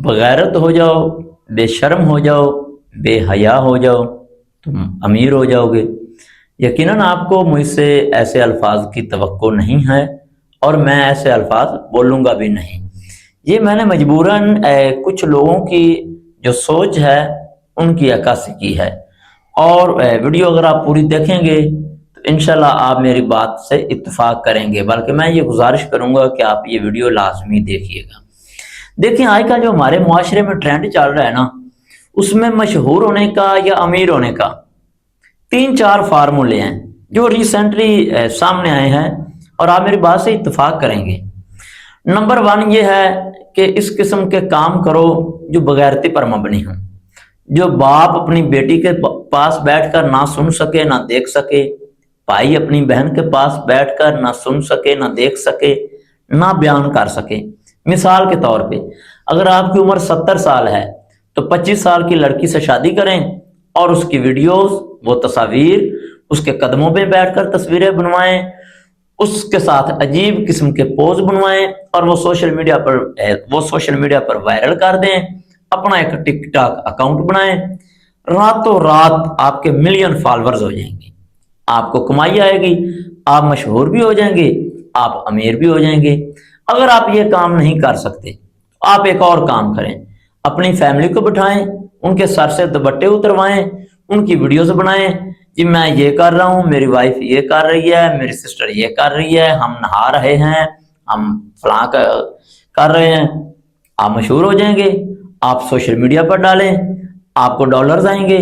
बगैरत हो जाओ, बेशर्म हो जाओ, बेहया हो जाओ, तुम अमीर हो जाओगे। यकीनन आपको मुझसे ऐसे अल्फाज की तवक्को नहीं है और मैं ऐसे अल्फाज बोलूँगा भी नहीं। ये मैंने मजबूरन कुछ लोगों की जो सोच है उनकी अक्कासी की है। और वीडियो अगर आप पूरी देखेंगे तो इंशाल्लाह आप मेरी बात से इत्तेफाक करेंगे, बल्कि मैं ये गुजारिश करूँगा कि आप ये वीडियो लाजमी देखिएगा। देखिए, आज का जो हमारे मुआशरे में ट्रेंड चल रहा है ना, उसमें मशहूर होने का या अमीर होने का 3-4 फार्मूले हैं जो रिसेंटली सामने आए हैं और आप मेरी बात से इत्तेफाक करेंगे। नंबर 1 ये है कि इस किस्म के काम करो जो बगैरती पर मबनी हो, जो बाप अपनी बेटी के पास बैठकर ना सुन सके ना देख सके, भाई अपनी बहन के पास बैठकर ना सुन सके ना देख सके ना बयान कर सके। मिसाल के तौर पे अगर आपकी उम्र 70 साल है तो 25 साल की लड़की से शादी करें और उसकी वीडियोस, वो तस्वीर, उसके कदमों पे बैठकर तस्वीरें बनवाएं, उसके साथ अजीब किस्म के पोज बनवाएं और वो सोशल मीडिया पर वायरल कर दें, अपना एक टिकटॉक अकाउंट बनाएं। रातों रात आपके मिलियन फॉलोअर्स हो जाएंगे, आपको कमाई आएगी, आप मशहूर भी हो जाएंगे, आप अमीर भी हो जाएंगे। अगर आप ये काम नहीं कर सकते तो आप एक और काम करें, अपनी फैमिली को बिठाएं, उनके सर से दुपट्टे उतरवाएं, उनकी वीडियोस बनाएं कि मैं ये कर रहा हूं, मेरी वाइफ ये कर रही है, मेरी सिस्टर ये कर रही है, हम नहा रहे हैं, हम फलां कर रहे हैं। आप मशहूर हो जाएंगे, आप सोशल मीडिया पर डालें, आपको डॉलर्स आएंगे,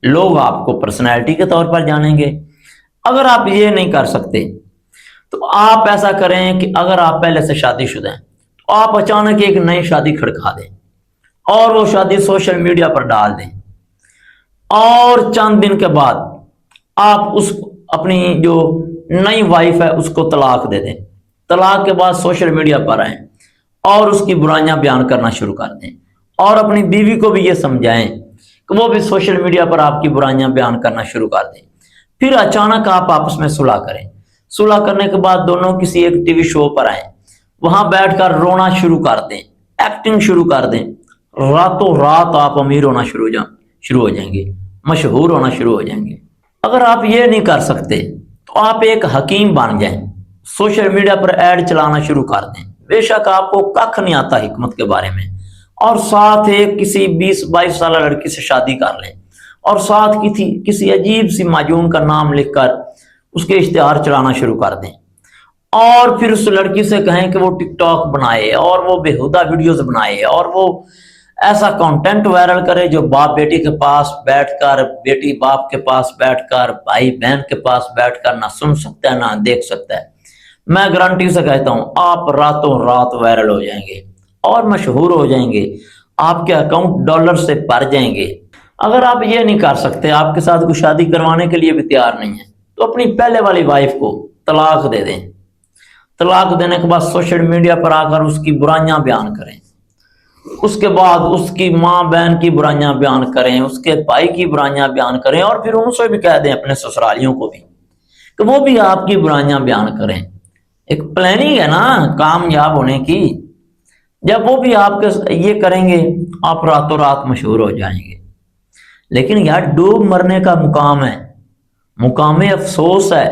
लोग आपको पर्सनैलिटी के तौर पर जानेंगे। अगर आप ये नहीं कर सकते तो आप ऐसा करें कि अगर आप पहले से शादीशुदा हैं तो आप अचानक एक नई शादी खड़का दें और वो शादी सोशल मीडिया पर डाल दें और चंद दिन के बाद आप उस अपनी जो नई वाइफ है उसको तलाक दे दें। तलाक के बाद सोशल मीडिया पर आए और उसकी बुराइयां बयान करना शुरू कर दें और अपनी बीवी को भी ये समझाएं कि वो भी सोशल मीडिया पर आपकी बुराइयां बयान करना शुरू कर दें। फिर अचानक आप आपस में सुलह करें। सुलह करने के बाद दोनों किसी एक टीवी शो पर आए, वहां बैठकर रोना शुरू कर दें, एक्टिंग शुरू कर दें। रातों रात आप अमीर होना शुरू हो जाएंगे, मशहूर होना शुरू हो जाएंगे। अगर आप ये नहीं कर सकते तो आप एक हकीम बन जाएं, सोशल मीडिया पर ऐड चलाना शुरू कर दें। बेशक आपको कख नहीं आता हिकमत के बारे में, और साथ एक किसी 20-22 साल लड़की से शादी कर लें और साथ किसी अजीब सी माजून का नाम लिखकर उसके इश्तिहार चलाना शुरू कर दें और फिर उस लड़की से कहें कि वो टिकटॉक बनाए और वो बेहुदा वीडियोस बनाए और वो ऐसा कंटेंट वायरल करे जो बाप बेटी के पास बैठकर, बेटी बाप के पास बैठकर, भाई बहन के पास बैठकर ना सुन सकता है ना देख सकता है। मैं गारंटी से कहता हूं आप रातों रात वायरल हो जाएंगे और मशहूर हो जाएंगे, आपके अकाउंट डॉलर से भर जाएंगे। अगर आप ये नहीं कर सकते, आपके साथ कोई शादी करवाने के लिए भी तैयार नहीं है, तो अपनी पहले वाली वाइफ को तलाक दे दें। तलाक देने के बाद सोशल मीडिया पर आकर उसकी बुराइयां बयान करें, उसके बाद उसकी माँ बहन की बुराइयां बयान करें, उसके भाई की बुराइयां बयान करें और फिर उनसे भी कह दें, अपने ससुरालियों को भी, कि वो भी आपकी बुराइयां बयान करें। एक प्लानिंग है ना कामयाब होने की। जब वो भी आपके ये करेंगे आप रातों रात मशहूर हो जाएंगे। लेकिन यार डूब मरने का मुकाम है, मुकाम अफसोस है।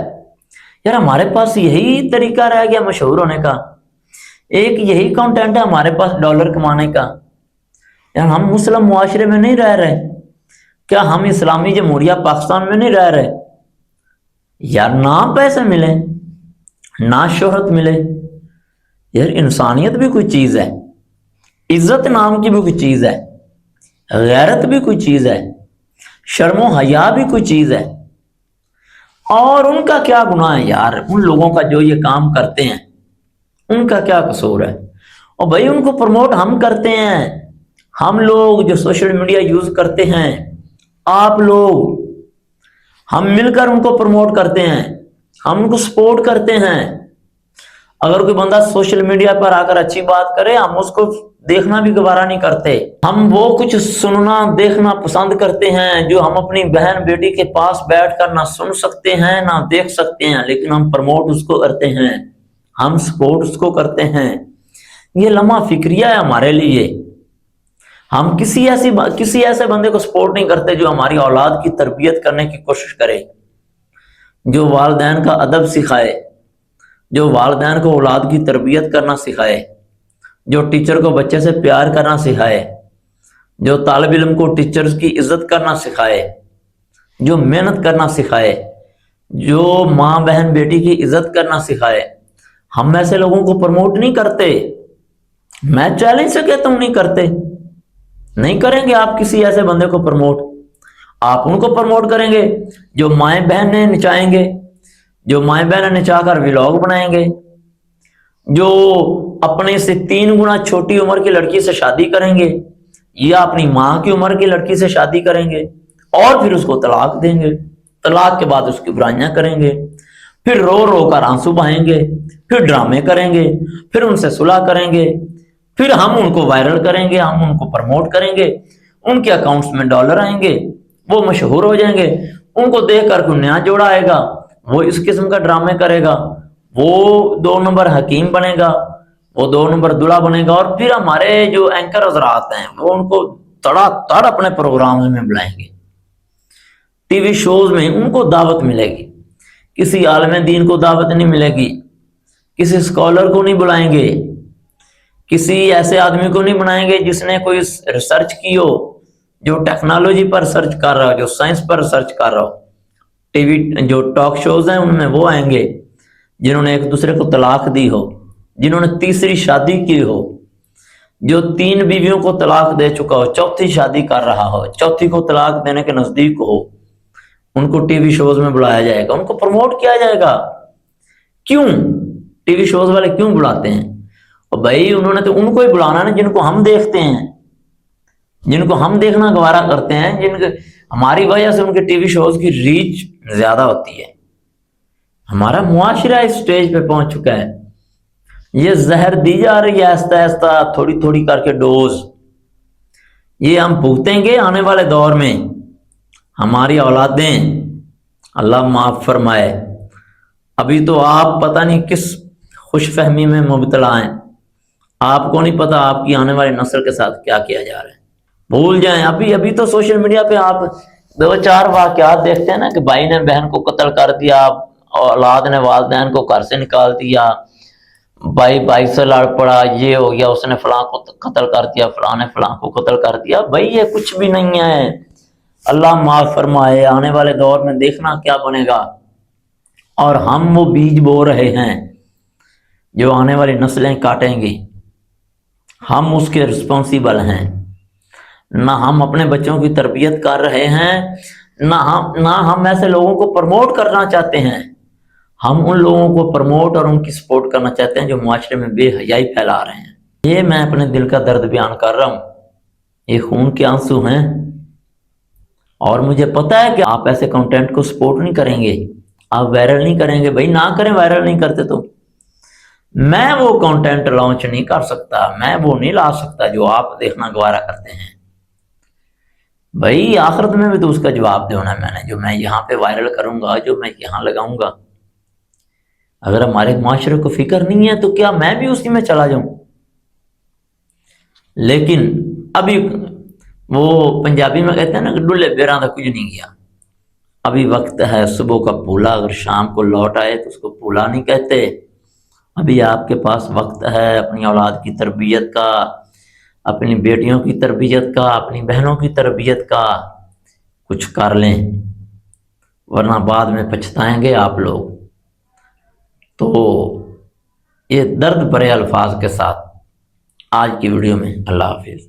यार हमारे पास यही तरीका रह गया मशहूर होने का, एक यही कंटेंट है हमारे पास डॉलर कमाने का। यार हम मुस्लिम मुआशरे में नहीं रह रहे क्या? हम इस्लामी जमहूरिया पाकिस्तान में नहीं रह रहे? यार ना पैसे मिले ना शोहरत मिले, यार इंसानियत भी कोई चीज है, इज्जत नाम की भी कोई चीज है, गैरत भी कोई चीज है, शर्मो हया भी कोई चीज है। और उनका क्या गुनाह है यार? उन लोगों का जो ये काम करते हैं उनका क्या कसूर है? और भाई उनको प्रमोट हम करते हैं, हम लोग जो सोशल मीडिया यूज करते हैं, आप लोग, हम मिलकर उनको प्रमोट करते हैं, हम उनको सपोर्ट करते हैं। अगर कोई बंदा सोशल मीडिया पर आकर अच्छी बात करे, हम उसको देखना भी गवारा नहीं करते। हम वो कुछ सुनना देखना पसंद करते हैं जो हम अपनी बहन बेटी के पास बैठकर ना सुन सकते हैं ना देख सकते हैं, लेकिन हम प्रमोट उसको करते हैं, हम सपोर्ट उसको करते हैं। ये लम्हा फिक्रिया है हमारे लिए। ہم کسی ایسے بندے کو سپورٹ نہیں کرتے جو ہماری اولاد کی تربیت کرنے کی کوشش کرے، جو والدین کا ادب سکھائے، جو والدین کو اولاد کی تربیت کرنا سکھائے، جو ٹیچر کو بچے سے پیار کرنا سکھائے، جو طالب علم کو ٹیچرز کی عزت کرنا سکھائے، جو محنت کرنا سکھائے، جو ماں بہن بیٹی کی عزت کرنا سکھائے۔ ہم ایسے لوگوں کو پروموٹ نہیں کرتے، میں چیلنج سے کہتا ہوں نہیں کرتے، نہیں کریں گے آپ کسی ایسے بندے کو پروموٹ۔ آپ ان کو پروموٹ کریں گے جو مائیں بہنیں نچائیں گے، جو مائیں بہنیں نچا کر ولاگ بنائیں گے، جو اپنے سے 3 گنا چھوٹی عمر کی لڑکی سے شادی کریں گے، یا اپنی ماں کی عمر کی لڑکی سے شادی کریں گے اور پھر اس کو طلاق دیں گے، طلاق کے بعد اس کی برائیاں کریں گے، پھر رو رو کر آنسو بہائیں گے، پھر ڈرامے کریں گے، پھر ان سے صلح کریں گے، پھر ہم ان کو وائرل کریں گے، ہم ان کو پروموٹ کریں گے، ان کے اکاؤنٹس میں ڈالر آئیں گے، وہ مشہور ہو جائیں گے، ان کو دیکھ کر کوئی نیا جوڑا آئے گا، وہ اس قسم کا ڈرامے کرے گا، وہ 2 نمبر حکیم بنے گا، وہ 2 نمبر دلہا بنے گا، اور پھر ہمارے جو اینکر حضرات ہیں وہ ان کو تڑا تڑ اپنے پروگرام میں بلائیں گے، ٹی وی شوز میں ان کو دعوت ملے گی، کسی عالم دین کو دعوت نہیں ملے گی، کسی اسکالر کو نہیں بلائیں گے، کسی ایسے آدمی کو نہیں بنائیں گے جس نے کوئی ریسرچ کی ہو، جو ٹیکنالوجی پر سرچ کر رہا ہو، جو سائنس پر سرچ کر رہا ہو۔ ٹی وی جو ٹاک شوز ہیں ان میں وہ آئیں گے جنہوں نے ایک دوسرے کو طلاق دی ہو، جنہوں نے تیسری شادی کی ہو، جو 3 بیویوں کو طلاق دے چکا ہو، چوتھی شادی کر رہا ہو، چوتھی کو طلاق دینے کے نزدیک ہو، ان کو ٹی وی شوز میں بلایا جائے گا، ان کو پروموٹ کیا جائے گا۔ کیوں ٹی وی شوز والے کیوں بلاتے ہیں؟ اور بھائی انہوں نے تو ان کو ہی بلانا نا جن کو ہم دیکھتے ہیں، جن کو ہم دیکھنا گوارا کرتے ہیں، ہماری وجہ سے ان کے ٹی وی شوز کی ریچ زیادہ ہوتی ہے۔ ہمارا معاشرہ اس سٹیج پہ پہنچ چکا ہے، یہ زہر دی جا رہی ہے آہستہ آہستہ، تھوڑی تھوڑی کر کے ڈوز، یہ ہم بھگتیں گے آنے والے دور میں۔ ہماری اولادیں، اللہ معاف فرمائے، ابھی تو آپ پتہ نہیں کس خوش فہمی میں مبتلا ہیں، آپ کو نہیں پتا آپ کی آنے والی نسل کے ساتھ کیا کیا جا رہا ہے۔ بھول جائیں، ابھی تو سوشل میڈیا پہ آپ 2-4 واقعات دیکھتے ہیں نا کہ بھائی نے بہن کو قتل کر دیا، اولاد نے والدین کو گھر سے نکال دیا، بھائی سے لڑ پڑا، یہ ہو گیا، اس نے فلاں کو قتل کر دیا، فلاں نے فلاں کو قتل کر دیا۔ بھائی یہ کچھ بھی نہیں ہے، اللہ معاف فرمائے، آنے والے دور میں دیکھنا کیا بنے گا، اور ہم وہ بیج بو رہے ہیں جو آنے والی نسلیں کاٹیں گی، ہم اس کے رسپانسیبل ہیں۔ نہ ہم اپنے بچوں کی تربیت کر رہے ہیں، نہ ہم ایسے لوگوں کو پروموٹ کرنا چاہتے ہیں، ہم ان لوگوں کو پروموٹ اور ان کی سپورٹ کرنا چاہتے ہیں جو معاشرے میں بے حیائی پھیلا رہے ہیں۔ یہ میں اپنے دل کا درد بیان کر رہا ہوں، یہ خون کے آنسو ہیں، اور مجھے پتا ہے کہ آپ ایسے کنٹینٹ کو سپورٹ نہیں کریں گے، آپ وائرل نہیں کریں گے۔ بھائی نہ کریں، وائرل نہیں کرتے تو میں وہ کنٹینٹ لانچ نہیں کر سکتا، میں وہ نہیں لا سکتا جو آپ دیکھنا گوارا کرتے ہیں۔ بھائی آخرت میں بھی تو اس کا جواب دینا ہے میں نے، جو میں یہاں پہ وائرل کروں گا، جو میں یہاں لگاؤں گا۔ اگر ہمارے معاشرے کو فکر نہیں ہے تو کیا میں بھی اسی میں چلا جاؤں؟ لیکن ابھی وہ پنجابی میں کہتے ہیں نا کہ ڈلے بیراں دا کچھ نہیں گیا، ابھی وقت ہے صبح کا پھولا اگر شام کو لوٹ آئے تو اس کو پھولا نہیں کہتے۔ ابھی آپ کے پاس وقت ہے اپنی اولاد کی تربیت کا، اپنی بیٹیوں کی تربیت کا، اپنی بہنوں کی تربیت کا، کچھ کر لیں، ورنہ بعد میں پچھتائیں گے آپ لوگ۔ تو یہ درد بھرے الفاظ کے ساتھ آج کی ویڈیو میں اللہ حافظ۔